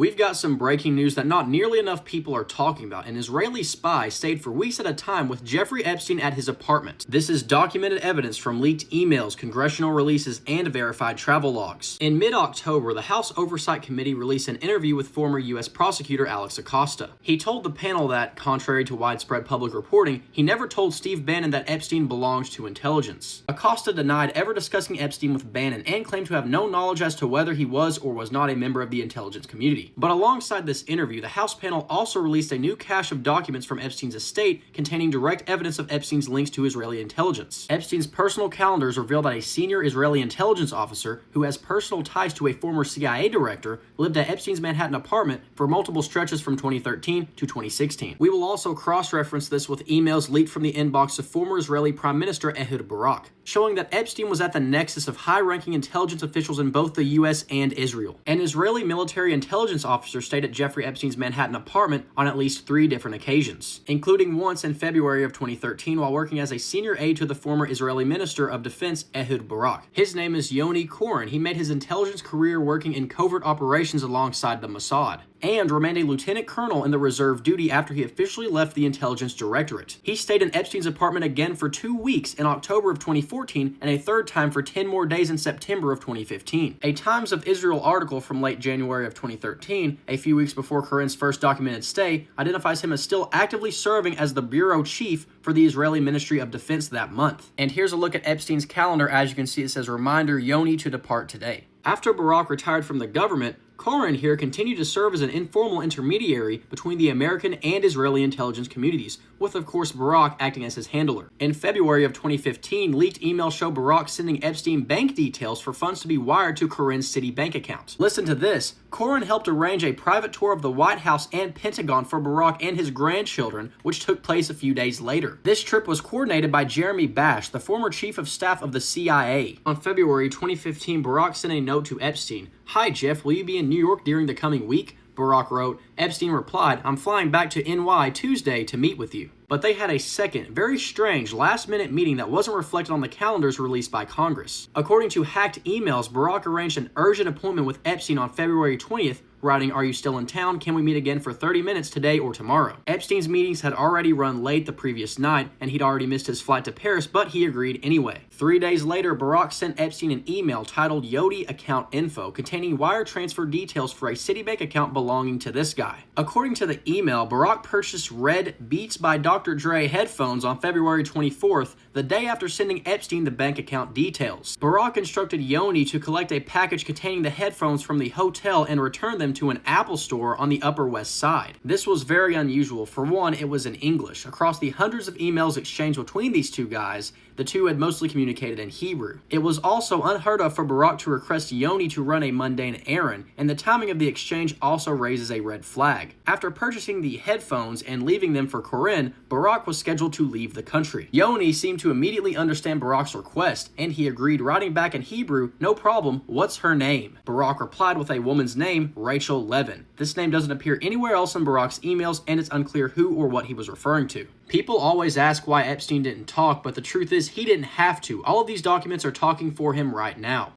We've got some breaking news that not nearly enough people are talking about. An Israeli spy stayed for weeks at a time with Jeffrey Epstein at his apartment. This is documented evidence from leaked emails, congressional releases, and verified travel logs. In mid-October, the House Oversight Committee released an interview with former U.S. prosecutor Alex Acosta. He told the panel that, contrary to widespread public reporting, he never told Steve Bannon that Epstein belonged to intelligence. Acosta denied ever discussing Epstein with Bannon and claimed to have no knowledge as to whether he was or was not a member of the intelligence community. But alongside this interview, the House panel also released a new cache of documents from Epstein's estate containing direct evidence of Epstein's links to Israeli intelligence. Epstein's personal calendars reveal that a senior Israeli intelligence officer who has personal ties to a former CIA director lived at Epstein's Manhattan apartment for multiple stretches from 2013 to 2016. We will also cross-reference this with emails leaked from the inbox of former Israeli Prime Minister Ehud Barak, showing that Epstein was at the nexus of high-ranking intelligence officials in both the U.S. and Israel. An Israeli military intelligence officer stayed at Jeffrey Epstein's Manhattan apartment on at least 3 different occasions, including once in February of 2013 while working as a senior aide to the former Israeli Minister of Defense Ehud Barak. His name is Yoni Koren. He made his intelligence career working in covert operations alongside the Mossad, and remained a lieutenant colonel in the reserve duty after he officially left the Intelligence Directorate. He stayed in Epstein's apartment again for 2 weeks in October of 2014 and a third time for 10 more days in September of 2015. A Times of Israel article from late January of 2013, a few weeks before Koren's first documented stay, identifies him as still actively serving as the bureau chief for the Israeli Ministry of Defense that month. And here's a look at Epstein's calendar. As you can see, it says, "Reminder, Yoni to depart today." After Barak retired from the government, Koren here continued to serve as an informal intermediary between the American and Israeli intelligence communities, with of course Barak acting as his handler. In February of 2015, leaked emails show Barak sending Epstein bank details for funds to be wired to Koren's Citi bank account. Listen to this. Koren helped arrange a private tour of the White House and Pentagon for Barak and his grandchildren, which took place a few days later. This trip was coordinated by Jeremy Bash, the former chief of staff of the CIA. On February 2015, Barak sent a note to Epstein. "Hi Jeff, will you be in New York during the coming week?" Barak wrote. Epstein replied, "I'm flying back to NY Tuesday to meet with you." But they had a second, very strange, last-minute meeting that wasn't reflected on the calendars released by Congress. According to hacked emails, Barak arranged an urgent appointment with Epstein on February 20th, writing, "Are you still in town? Can we meet again for 30 minutes today or tomorrow?" Epstein's meetings had already run late the previous night, and he'd already missed his flight to Paris, but he agreed anyway. 3 days later, Barak sent Epstein an email titled Yodi Account Info, containing wire transfer details for a Citibank account belonging to this guy. According to the email, Barak purchased red Beats by Dr. Dre headphones on February 24th, the day after sending Epstein the bank account details. Barak instructed Yoni to collect a package containing the headphones from the hotel and return them to an Apple store on the Upper West Side. This was very unusual. For one, it was in English. Across the hundreds of emails exchanged between these two guys, the two had mostly communicated in Hebrew. It was also unheard of for Barak to request Yoni to run a mundane errand, and the timing of the exchange also raises a red flag. After purchasing the headphones and leaving them for Koren, Barak was scheduled to leave the country. Yoni seemed to immediately understand Barak's request, and he agreed, writing back in Hebrew, "No problem, what's her name?" Barak replied with a woman's name, Rachel Levin. This name doesn't appear anywhere else in Barak's emails, and it's unclear who or what he was referring to. People always ask why Epstein didn't talk, but the truth is he didn't have to. All of these documents are talking for him right now.